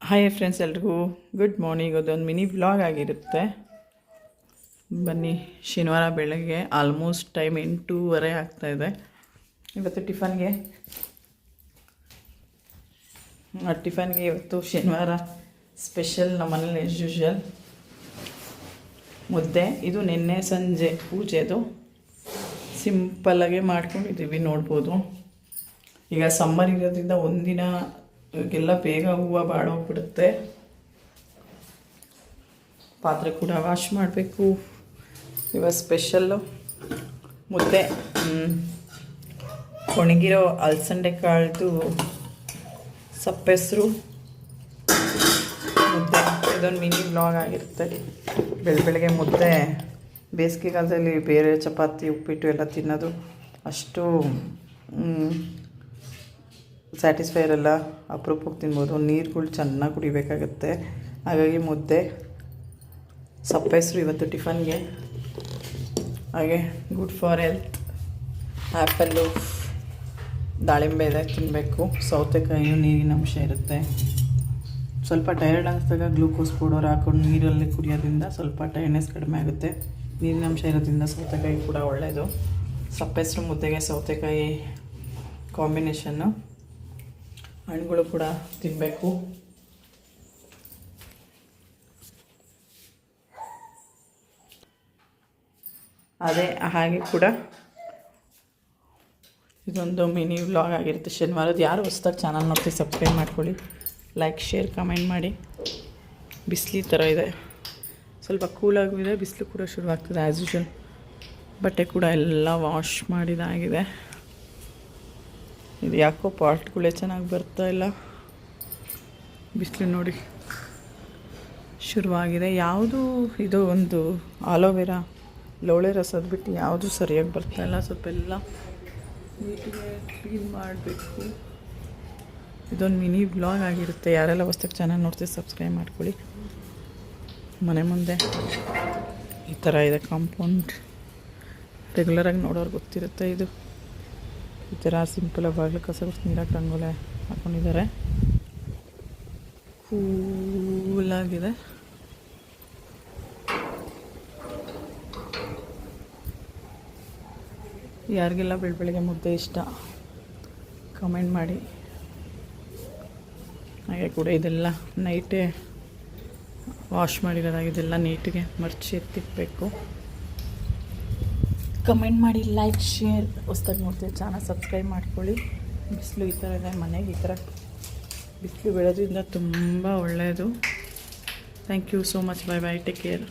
Hi friends, ಎಲ್ರಿಗೂ good morning. ಅದೊಂದು mini vlog ಆಗಿರುತ್ತೆ. ಬನ್ನಿ, ಶನಿವಾರ ಬೆಳಗ್ಗೆ ಆಲ್ಮೋಸ್ಟ್ ಟೈಮ್ 8:30 ಆಗ್ತಾಯಿದೆ. ಇವತ್ತು ಟಿಫನ್ಗೆ ಇವತ್ತು ಶನಿವಾರ ಸ್ಪೆಷಲ್ ನಮ್ಮ ಮನೇಲಿ ಆ್ಯಸ್ ಯೂಶ್ವಲ್ ಮುದ್ದೆ. ಇದು ನಿನ್ನೆ ಸಂಜೆ ಪೂಜೆದು ಸಿಂಪಲ್ಲಾಗೆ ಮಾಡ್ಕೊಂಡಿದ್ದೀವಿ, ನೋಡ್ಬೋದು. ಈಗ ಸಮ್ಮರ್ ಇರೋದ್ರಿಂದ ಒಂದಿನ ಎಲ್ಲ ಬೇಗ ಹೂವು ಬಾಡೋಗ್ಬಿಡುತ್ತೆ. ಪಾತ್ರೆ ಕೂಡ ವಾಶ್ ಮಾಡಬೇಕು. ಇವಾಗ ಸ್ಪೆಷಲ್ಲು ಮುದ್ದೆ, ಒಣಗಿರೋ ಅಲಸಂಡೆ ಕಾಳ್ದು ಸಪ್ಪೆಸರು ಮುದ್ದೆ. ಇದೊಂದು ಮಿನಿ ವ್ಲಾಗ್ ಆಗಿರುತ್ತೆ. ಬೆಳಗ್ಗೆ ಮುದ್ದೆ ಬೇಸಿಗೆಗಾಲದಲ್ಲಿ ಬೇರೆ ಚಪಾತಿ ಉಪ್ಪಿಟ್ಟು ಎಲ್ಲ ತಿನ್ನೋದು ಅಷ್ಟು ಸ್ಯಾಟಿಸ್ಫೈ ಇರಲ್ಲ, ಅಪರೂಪಕ್ಕೆ ತಿನ್ಬೋದು. ನೀರುಗಳು ಚೆನ್ನಾಗಿ ಕುಡಿಬೇಕಾಗತ್ತೆ. ಹಾಗಾಗಿ ಮುದ್ದೆ ಸಪ್ಪೆಸರು ಇವತ್ತು ಟಿಫನ್ಗೆ. ಹಾಗೆ ಗುಡ್ ಫಾರ್ ಹೆಲ್ತ್. ಆ್ಯಪಲ್ಲು, ದಾಳಿಂಬೆ ಇದೆ ತಿನ್ನಬೇಕು. ಸೌತೆಕಾಯಿಯು ನೀರಿನ ಅಂಶ ಇರುತ್ತೆ. ಸ್ವಲ್ಪ ಟಯರ್ಡ್ ಆಗಿದಾಗ ಗ್ಲೂಕೋಸ್ ಪೌಡರ್ ಹಾಕೊಂಡು ನೀರಲ್ಲಿ ಕುಡಿಯೋದ್ರಿಂದ ಸ್ವಲ್ಪ ಟೈರ್ಡ್ನೆಸ್ ಕಡಿಮೆ ಆಗುತ್ತೆ. ನೀರಿನ ಅಂಶ ಇರೋದ್ರಿಂದ ಸೌತೆಕಾಯಿ ಕೂಡ ಒಳ್ಳೆಯದು. ಸಪ್ಪೆಸರು ಮುದ್ದೆಗೆ ಸೌತೆಕಾಯಿ ಕಾಂಬಿನೇಷನ್ನು. ಹಣ್ಣುಗಳು ಕೂಡ ತಿನ್ನಬೇಕು. ಹಾಗೆ ಕೂಡ ಇದೊಂದು ಮಿನಿ ವ್ಲಾಗ್ ಆಗಿರುತ್ತೆ ಶನಿವಾರದ್ದು. ಯಾರು ಹೊಸ್ದಾಗಿ ಚಾನಲ್ ನೋಡ್ತೀವಿ ಸಬ್ಸ್ಕ್ರೈಬ್ ಮಾಡ್ಕೊಳ್ಳಿ, ಲೈಕ್ ಶೇರ್ ಕಮೆಂಟ್ ಮಾಡಿ. ಬಿಸಿಲು ಥರ ಇದೆ, ಸ್ವಲ್ಪ ಕೂಲಾಗಿದೆ. ಬಿಸಿಲು ಕೂಡ ಶುರುವಾಗ್ತದೆ ಆ್ಯಸ್ ಯೂಶ್ವಲ್. ಬಟ್ಟೆ ಕೂಡ ಎಲ್ಲ ವಾಶ್ ಮಾಡಿದಾಗಿದೆ. ಇದು ಯಾಕೋ ಪಾಟ್ಗಳೇ ಚೆನ್ನಾಗಿ ಬರ್ತಾಯಿಲ್ಲ. ಬಿಸಿಲು ನೋಡಿ ಶುರುವಾಗಿದೆ. ಯಾವುದು ಇದು ಒಂದು ಆಲೋವೆರಾ ಲೋಳೆ ರಸದ ಬಿಟ್ಟು ಯಾವುದು ಸರಿಯಾಗಿ ಬರ್ತಾಯಿಲ್ಲ. ಸ್ವಲ್ಪ ಎಲ್ಲ ನೀಟಿಗೆ ಕ್ಲೀನ್ ಮಾಡಬೇಕು. ಇದೊಂದು ಮಿನಿ ವ್ಲಾಗ್ ಆಗಿರುತ್ತೆ. ಯಾರೆಲ್ಲ ಹೊಸ್ದಾಗಿ ಚಾನಲ್ ನೋಡ್ತೀವಿ ಸಬ್ಸ್ಕ್ರೈಬ್ ಮಾಡ್ಕೊಳ್ಳಿ. ಮನೆ ಮುಂದೆ ಈ ಥರ ಇದೆ ಕಾಂಪೌಂಡ್. ರೆಗ್ಯುಲರಾಗಿ ನೋಡೋರು ಗೊತ್ತಿರುತ್ತೆ. ಇದು ಈ ಥರ ಸಿಂಪಲಾಗಿ ಬಾಗಿಲು ಕಸ ಗುಡಿಸಿ ನೀರಾಗಿ ರಂಗೋಲೆ ಹಾಕ್ಕೊಂಡಿದ್ದಾರೆ. ಕೂಲಾಗಿದೆ. ಯಾರಿಗೆಲ್ಲ ಬೆಳಗ್ಗೆ ಮುದ್ದೆ ಇಷ್ಟ ಕಮೆಂಟ್ ಮಾಡಿ. ಹಾಗೆ ಕೂಡ ಇದೆಲ್ಲ ನೈಟೇ ವಾಶ್ ಮಾಡಿರೋದಾಗಿದೆಲ್ಲ ನೀಟಿಗೆ ಮರ್ಚಿ ಎತ್ತಿಕ್ಬೇಕು. ಕಮೆಂಟ್ ಮಾಡಿ, ಲೈಕ್ ಶೇರ್. ಹೊಸ್ದಾಗಿ ನೋಡ್ತೀವಿ ಚಾನಲ್ ಸಬ್ಸ್ಕ್ರೈಬ್ ಮಾಡ್ಕೊಳ್ಳಿ. ಬಿಸಿಲು ಈ ಥರ ಇದೆ. ಮನೆಗೆ ಈ ಥರ ಬಿಸಿಲು ಬೀಳೋದ್ರಿಂದ ತುಂಬ ಒಳ್ಳೆಯದು. Thank you so much. Bye bye, take care.